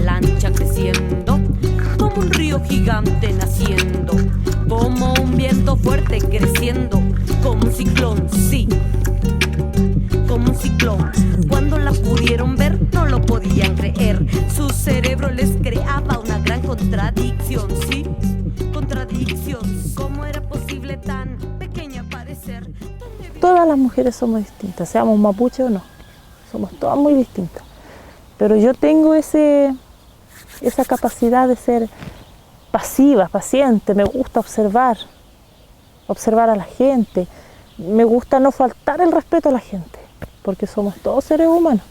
avalancha creciendo, como un río gigante naciendo, como un viento fuerte creciendo, como un ciclón, sí, como un ciclón. Cuando la pudieron ver no lo podían creer, su cerebro les creaba una gran contradicción, sí, contradicción. ¿Cómo era posible tan pequeña parecer? Todas las mujeres somos distintas, seamos mapuche o no, somos todas muy distintas. Pero yo tengo esa capacidad de ser pasiva, paciente, me gusta observar a la gente, me gusta no faltar el respeto a la gente, porque somos todos seres humanos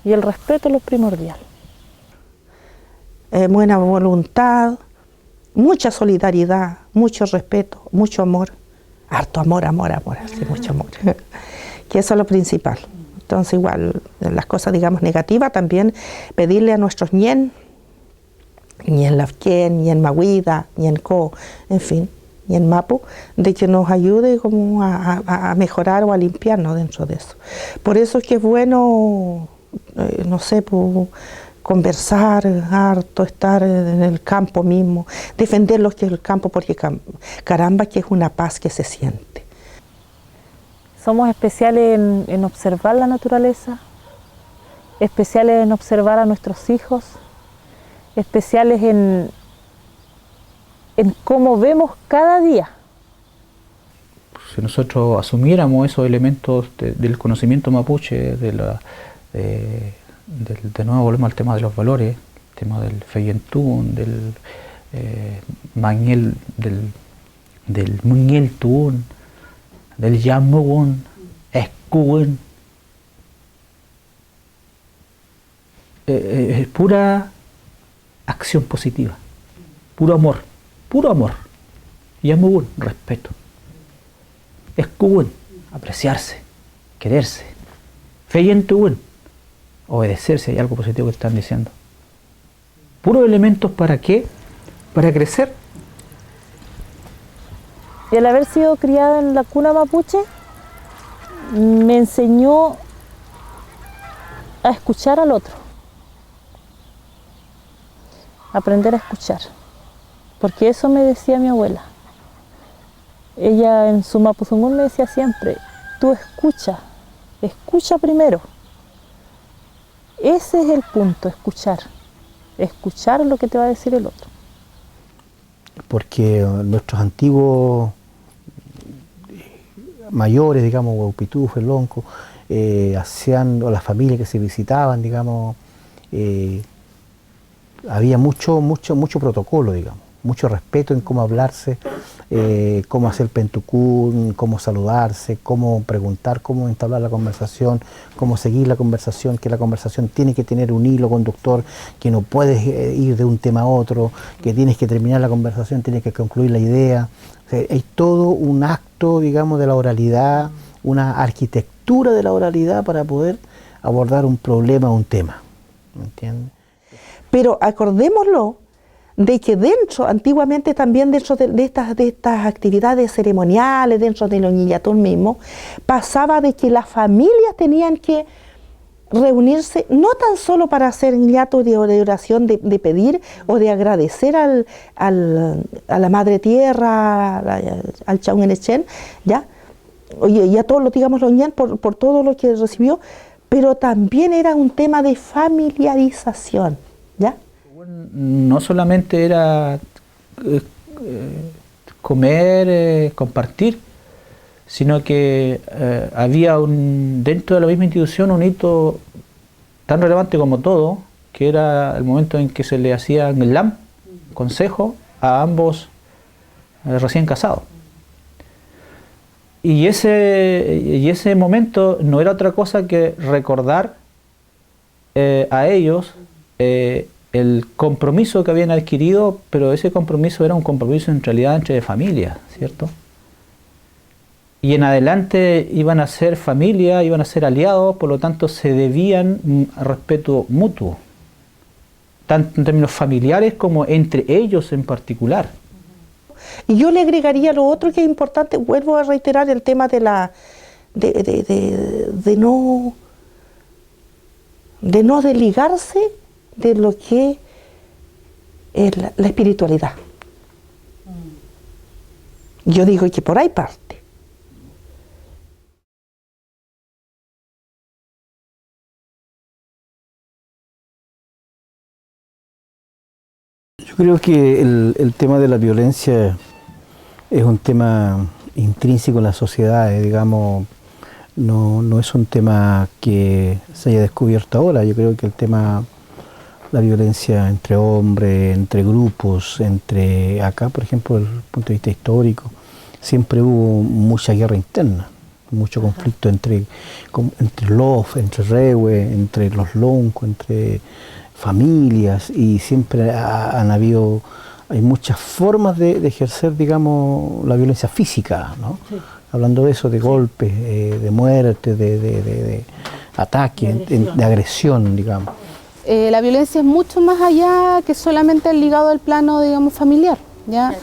y el respeto es lo primordial. Buena voluntad, mucha solidaridad, mucho respeto, mucho amor, harto amor, así, mucho amor, que eso es lo principal. Entonces igual, las cosas digamos negativas también pedirle a nuestros ñen Lafquén, ñen Mahuida, ñen Co, en fin, ñen Mapu, de que nos ayude como a mejorar o a limpiarnos dentro de eso. Por eso es que es bueno, no sé, conversar harto, estar en el campo mismo, defender lo que es el campo, porque caramba que es una paz que se siente. Somos especiales en observar la naturaleza, especiales en observar a nuestros hijos, especiales en cómo vemos cada día. Si nosotros asumiéramos esos elementos del conocimiento mapuche, de nuevo volvemos al tema de los valores, el tema del feyentún, del mañel, del muñel tún, del yamugun, escugun, es pura acción positiva, puro amor, yamugun, respeto, escugun, apreciarse, quererse, feyentún, obedecer si hay algo positivo que están diciendo. Puros elementos ¿para qué? Para crecer. Y al haber sido criada en la cuna mapuche, me enseñó a escuchar al otro. Aprender a escuchar. Porque eso me decía mi abuela. Ella en su mapuzungún me decía siempre, tú escucha primero. Ese es el punto, escuchar lo que te va a decir el otro. Porque nuestros antiguos mayores, digamos, Huaupitú, Felonco, hacían, o las familias que se visitaban, digamos, había mucho protocolo, digamos, mucho respeto en cómo hablarse, cómo hacer pentucún, cómo saludarse, cómo preguntar, cómo entablar la conversación, cómo seguir la conversación, que la conversación tiene que tener un hilo conductor, que no puedes ir de un tema a otro, que tienes que terminar la conversación, tienes que concluir la idea. O sea, hay todo un acto, digamos, de la oralidad, una arquitectura de la oralidad para poder abordar un problema o un tema, ¿me entiendes? Pero acordémoslo de que antiguamente también dentro de estas actividades ceremoniales, dentro de los ñillatún mismo, pasaba de que las familias tenían que reunirse no tan solo para hacer ñillato de oración, de pedir o de agradecer a la Madre Tierra, al Chaungenechén, ¿ya? Y a todos, digamos, los ñan por todo lo que recibió, pero también era un tema de familiarización, ¿ya? No solamente era comer, compartir, sino que había dentro de la misma institución un hito tan relevante como todo, que era el momento en que se le hacía el LAM, consejo, a ambos recién casados. Y ese momento no era otra cosa que recordar a ellos el compromiso que habían adquirido, pero ese compromiso era un compromiso en realidad entre familias, ¿cierto? Y en adelante iban a ser familia, iban a ser aliados, por lo tanto se debían respeto mutuo, tanto en términos familiares como entre ellos en particular. Y yo le agregaría lo otro que es importante, vuelvo a reiterar el tema de no desligarse de lo que es la espiritualidad. Yo digo que por ahí parte. Yo creo que el tema de la violencia es un tema intrínseco en la sociedad, digamos, no es un tema que se haya descubierto ahora. Yo creo que el tema, la violencia entre hombres, entre grupos, entre acá, por ejemplo, desde el punto de vista histórico, siempre hubo mucha guerra interna, mucho conflicto entre los, entre rehues, entre los loncos, entre familias, y siempre hay muchas formas de ejercer, digamos, la violencia física, ¿no? Sí. Hablando de eso, de golpes, de muerte, de ataque, de agresión, digamos. La violencia es mucho más allá que solamente ligado al plano, digamos, familiar, ¿ya?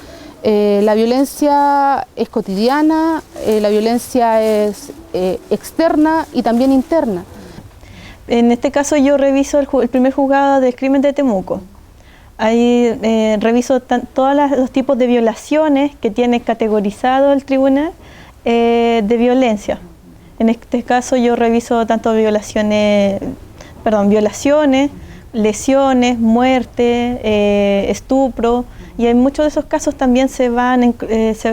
La violencia es cotidiana, la violencia es externa y también interna. En este caso yo reviso el primer juzgado del crimen de Temuco. Ahí reviso todos los tipos de violaciones que tiene categorizado el tribunal de violencia. En este caso yo reviso tanto violaciones, lesiones, muerte, estupro, y en muchos de esos casos también se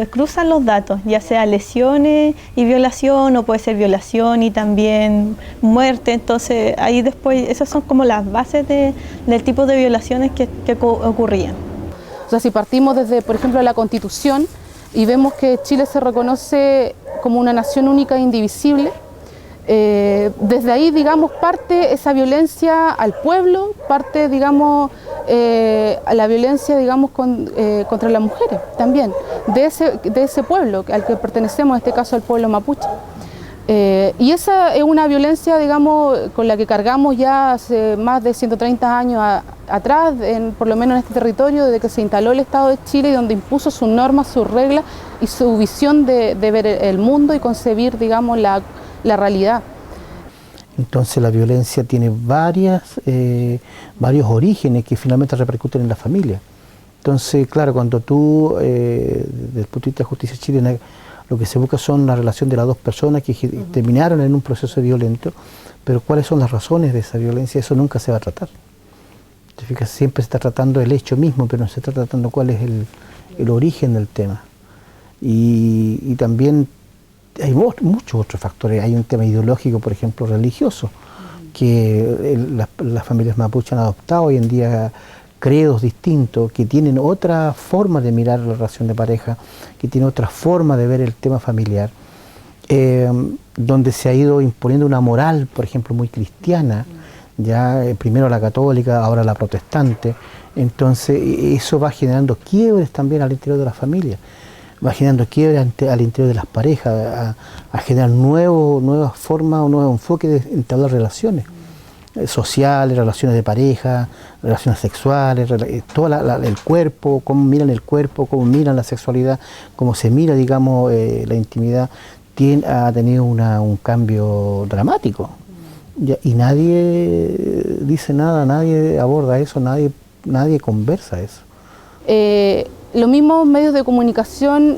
cruzan los datos, ya sea lesiones y violación, o puede ser violación y también muerte. Entonces ahí después, esas son como las bases del tipo de violaciones que ocurrían. O sea, si partimos desde, por ejemplo, la Constitución y vemos que Chile se reconoce como una nación única e indivisible, desde ahí, digamos, parte esa violencia al pueblo, parte, digamos, la violencia, digamos, contra las mujeres también, de ese pueblo al que pertenecemos, en este caso al pueblo mapuche. Y esa es una violencia, digamos, con la que cargamos ya hace más de 130 años atrás, por lo menos en este territorio, desde que se instaló el Estado de Chile, y donde impuso sus normas, sus reglas y su visión de ver el mundo y concebir, digamos, la realidad. Entonces la violencia tiene varios orígenes que finalmente repercuten en la familia. Entonces, claro, cuando tú, desde el punto de vista de justicia chilena, lo que se busca son la relación de las dos personas que terminaron en un proceso violento, pero cuáles son las razones de esa violencia, eso nunca se va a tratar. ¿Te fijas? Siempre se está tratando el hecho mismo, pero no se está tratando cuál es el origen del tema. Y también hay muchos otros factores. Hay un tema ideológico, por ejemplo, religioso, que las familias mapuche han adoptado hoy en día credos distintos, que tienen otra forma de mirar la relación de pareja, que tienen otra forma de ver el tema familiar, donde se ha ido imponiendo una moral, por ejemplo, muy cristiana, ya primero la católica, ahora la protestante. Entonces eso va generando quiebres también al interior de la familia, va generando quiebres al interior de las parejas, a generar nuevas formas o nuevos enfoques de entablar relaciones sociales, relaciones de pareja, relaciones sexuales, todo el cuerpo, cómo miran el cuerpo, cómo miran la sexualidad, cómo se mira, digamos, la intimidad, ha tenido un cambio dramático. Y nadie dice nada, nadie aborda eso, nadie conversa eso. Los mismos medios de comunicación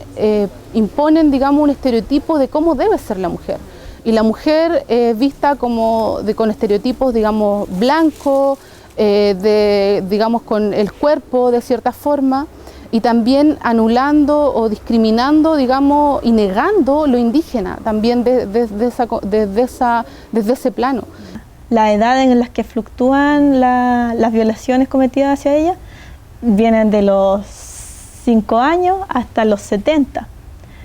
imponen, digamos, un estereotipo de cómo debe ser la mujer. Y la mujer vista con estereotipos, digamos, blancos, digamos, con el cuerpo de cierta forma, y también anulando o discriminando, digamos, y negando lo indígena, también desde ese plano. La edad en la que fluctúan las violaciones cometidas hacia ella vienen de los 5 años hasta los 70.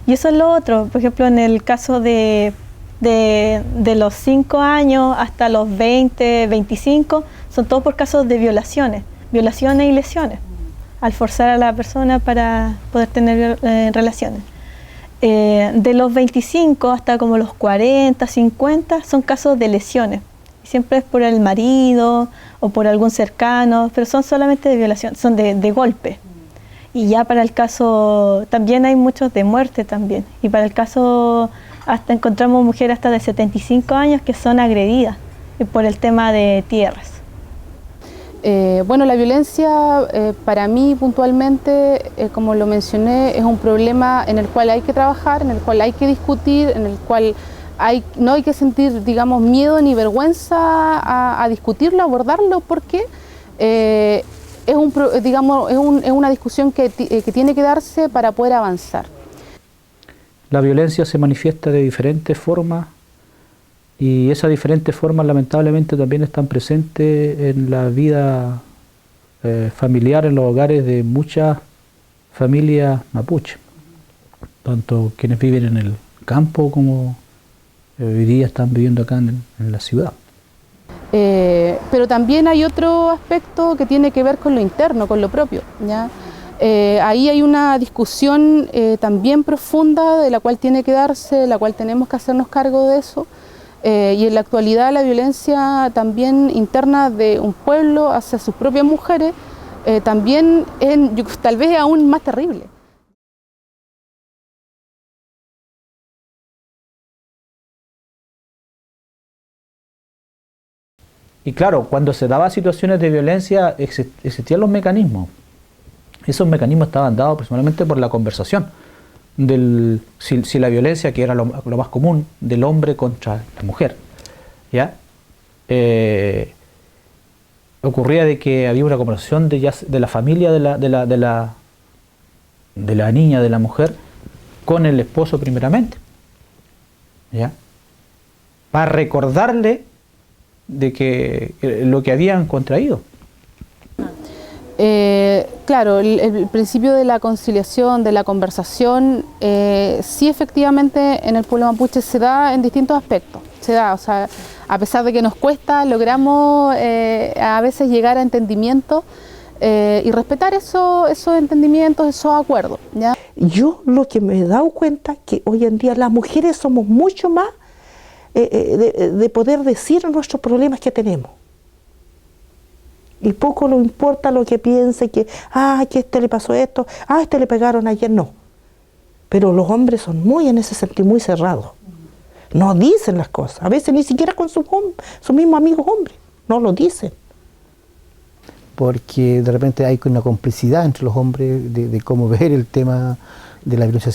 Y eso es lo otro. Por ejemplo, en el caso de los 5 años hasta los 20, 25, son todos por casos de violaciones y lesiones, al forzar a la persona para poder tener relaciones. De los 25 hasta como los 40, 50, son casos de lesiones. Siempre es por el marido o por algún cercano, pero son solamente de violación, son de golpe. Y ya para el caso, también hay muchos de muerte también. Y para el caso, hasta encontramos mujeres hasta de 75 años que son agredidas por el tema de tierras. Bueno, la violencia para mí puntualmente, como lo mencioné, es un problema en el cual hay que trabajar, en el cual hay que discutir, en el cual no hay que sentir, digamos, miedo ni vergüenza a discutirlo, a abordarlo, porque es una discusión que tiene que darse para poder avanzar. La violencia se manifiesta de diferentes formas y esas diferentes formas lamentablemente también están presentes en la vida familiar, en los hogares de muchas familias mapuche, tanto quienes viven en el campo como hoy día están viviendo acá en la ciudad. Pero también hay otro aspecto que tiene que ver con lo interno, con lo propio, ¿ya? Ahí hay una discusión también profunda de la cual tiene que darse, de la cual tenemos que hacernos cargo de eso. Y en la actualidad la violencia también interna de un pueblo hacia sus propias mujeres también tal vez es aún más terrible. Y claro, cuando se daban situaciones de violencia existían los mecanismos. Esos mecanismos estaban dados principalmente por la conversación. Si la violencia, que era lo más común, del hombre contra la mujer, ¿ya? Ocurría de que había una conversación de la familia de la niña, de la mujer, con el esposo primeramente, ¿ya? Para recordarle de que lo que habían contraído. Claro, el principio de la conciliación, de la conversación, sí efectivamente en el pueblo mapuche se da en distintos aspectos. Se da, o sea, a pesar de que nos cuesta, logramos a veces llegar a entendimientos y respetar esos entendimientos, esos acuerdos, ¿ya? Yo lo que me he dado cuenta que hoy en día las mujeres somos mucho más de poder decir nuestros problemas que tenemos. Y poco nos importa lo que piense, que a este le pasó esto, a este le pegaron ayer, no. Pero los hombres son muy, en ese sentido, muy cerrados. No dicen las cosas, a veces ni siquiera con sus mismos amigos hombres, no lo dicen. Porque de repente hay una complicidad entre los hombres de cómo ver el tema de la violencia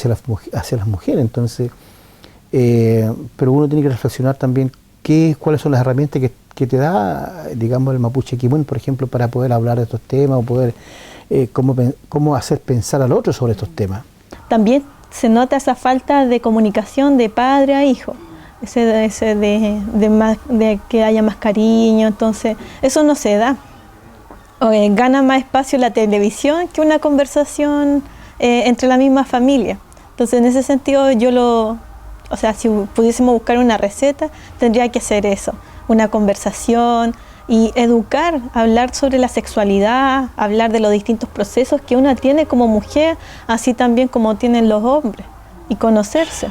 hacia las mujeres. Entonces, pero uno tiene que reflexionar también cuáles son las herramientas que te da, digamos, el mapuche Kikun, por ejemplo, para poder hablar de estos temas o poder cómo hacer pensar al otro sobre estos temas. También se nota esa falta de comunicación de padre a hijo, de que haya más cariño, entonces eso no se da. Gana más espacio la televisión que una conversación entre la misma familia. Entonces en ese sentido si pudiésemos buscar una receta, tendría que ser eso, una conversación y educar, hablar sobre la sexualidad, hablar de los distintos procesos que una tiene como mujer, así también como tienen los hombres, y conocerse.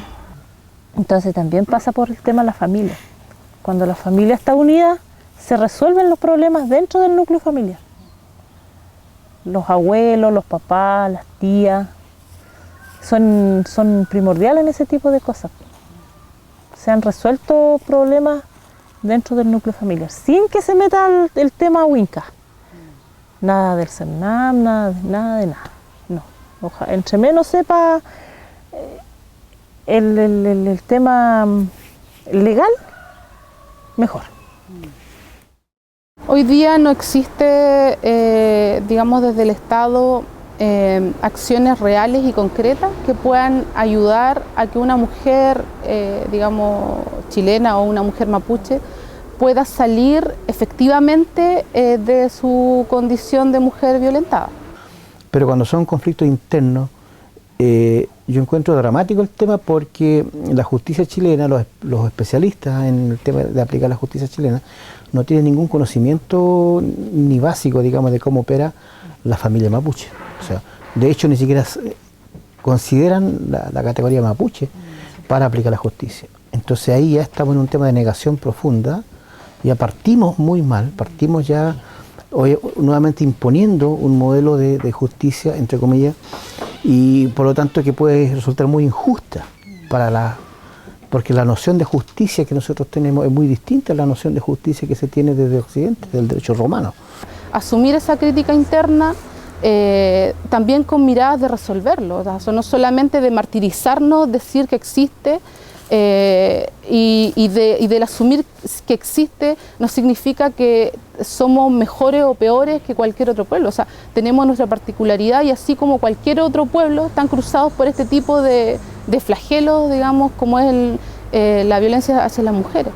Entonces también pasa por el tema de la familia. Cuando la familia está unida, se resuelven los problemas dentro del núcleo familiar. Los abuelos, los papás, las tías, son primordiales en ese tipo de cosas. Se han resuelto problemas dentro del núcleo familiar, sin que se meta el tema Winca. Nada del CERNAM, nada de nada. No. Entre menos sepa el tema legal, mejor. Hoy día no existe, digamos, desde el Estado acciones reales y concretas que puedan ayudar a que una mujer, digamos, chilena o una mujer mapuche pueda salir efectivamente de su condición de mujer violentada. Pero cuando son conflictos internos, yo encuentro dramático el tema porque la justicia chilena, los especialistas en el tema de aplicar la justicia chilena, no tienen ningún conocimiento ni básico, digamos, de cómo opera la familia mapuche. O sea, de hecho, ni siquiera consideran la categoría mapuche para aplicar la justicia. Entonces ahí ya estamos en un tema de negación profunda, ya partimos muy mal, partimos ya hoy nuevamente imponiendo un modelo de justicia, entre comillas, y por lo tanto que puede resultar muy injusta porque la noción de justicia que nosotros tenemos es muy distinta a la noción de justicia que se tiene desde Occidente, del derecho romano. asumir esa crítica interna, también con miradas de resolverlo, o sea, no solamente de martirizarnos, decir que existe, y del asumir que existe no significa que somos mejores o peores que cualquier otro pueblo, o sea, tenemos nuestra particularidad y así como cualquier otro pueblo están cruzados por este tipo de flagelos, digamos, como es la violencia hacia las mujeres.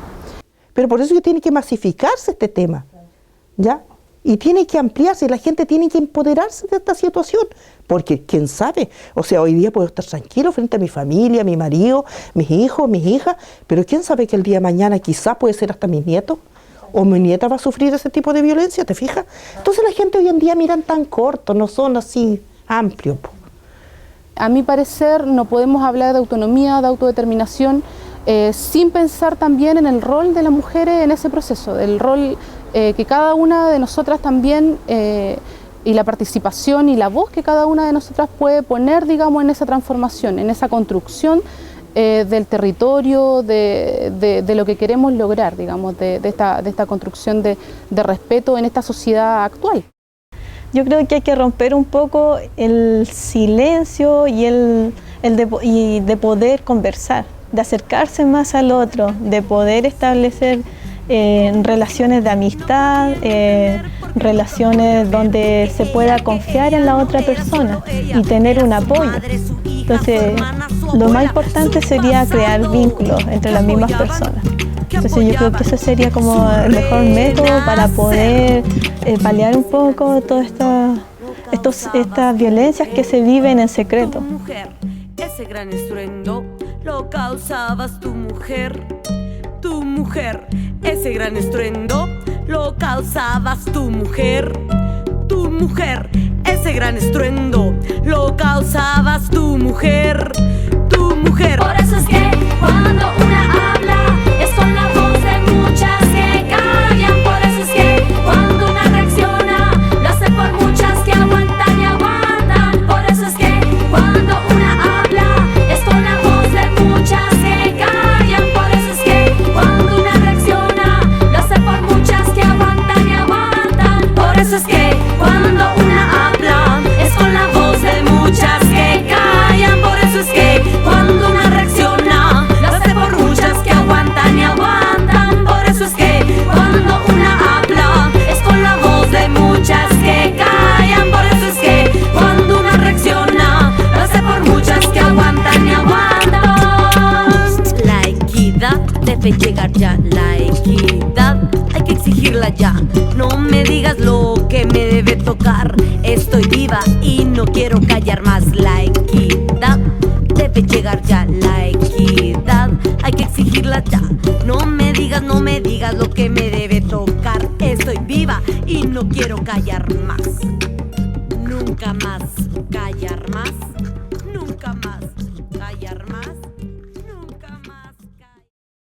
Pero por eso que tiene que masificarse este tema, ¿ya? Y tiene que ampliarse, la gente tiene que empoderarse de esta situación, porque quién sabe, o sea, hoy día puedo estar tranquilo frente a mi familia, mi marido, mis hijos, mis hijas, pero quién sabe que el día de mañana quizás puede ser hasta mis nietos, o mi nieta va a sufrir ese tipo de violencia, ¿te fijas? Entonces la gente hoy en día miran tan corto, no son así amplios. A mi parecer no podemos hablar de autonomía, de autodeterminación, sin pensar también en el rol de las mujeres en ese proceso, del rol que cada una de nosotras también, y la participación y la voz que cada una de nosotras puede poner, digamos, en esa transformación, en esa construcción del territorio, de lo que queremos lograr, digamos, de esta construcción de respeto en esta sociedad actual. Yo creo que hay que romper un poco el silencio y de poder conversar, de acercarse más al otro, de poder establecer relaciones de amistad, relaciones donde se pueda confiar en la otra persona y tener un apoyo. Entonces, lo más importante sería crear vínculos entre las mismas personas. Entonces yo creo que ese sería como el mejor método para poder paliar un poco todas estas violencias que se viven en secreto. Ese gran estruendo lo causabas tu mujer, ese gran estruendo lo causabas tu mujer, ese gran estruendo lo causabas tu mujer. Por eso es que cuando una habla es con la voz de muchas que callan. Por eso es que cuando una reacciona lo hace por muchas que aguantan y aguantan. Por eso es que cuando una habla es con la voz de muchas que callan. Por eso es que cuando una reacciona lo hace por muchas que aguantan y aguantan. Por eso es que cuando una habla es con la voz de muchas que callan. Por eso es que cuando una reacciona lo hace por muchas que aguantan y aguantan. Por eso es que cuando una habla es con la voz de muchas que callan. Por eso es que cuando una reacciona lo hace por muchas que aguantan y aguantan. La equidad debe llegar ya, la equidad hay que exigirla ya. No me digas lo que me debe tocar, estoy viva y no quiero callar más. La equidad debe llegar ya, la equidad hay que exigirla ya. No me digas lo que me debe tocar, estoy viva y no quiero callar más.